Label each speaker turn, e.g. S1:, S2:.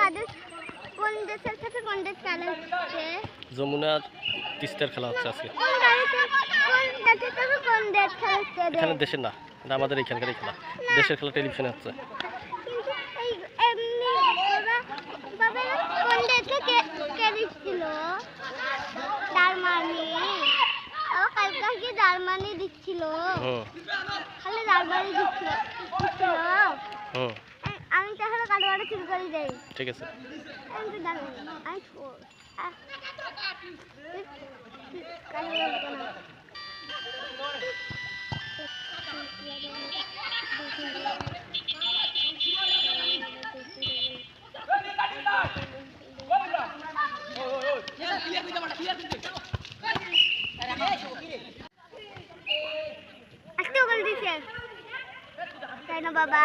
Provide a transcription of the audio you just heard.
S1: কোন দেশের সাথে কোন দেশ খেলা হচ্ছে?
S2: যমুনা আর তিস্তার খেলা হচ্ছে আজকে।
S1: কোন গাড়িতে কোন দেশের সাথে কোন দেশ খেলা হচ্ছে?
S2: এখানে দেশের না, এটা আমাদের এখানকারই খেলা। দেশের খেলা টেলিভিশনে হচ্ছে।
S1: কিন্তু এই এমনি বাবা কোন দেশে কে দিচ্ছিল? জার্মানি। কালকে কি জার্মানি দিচ্ছিল? খালি জার্মানি দিচ্ছিল। আমি তাহলে কাটোয়াটা শুরু করে দেই।
S2: ঠিক আছে।
S1: আমি তো জানি আমি আজকে বলে দিছে তাই না বাবা?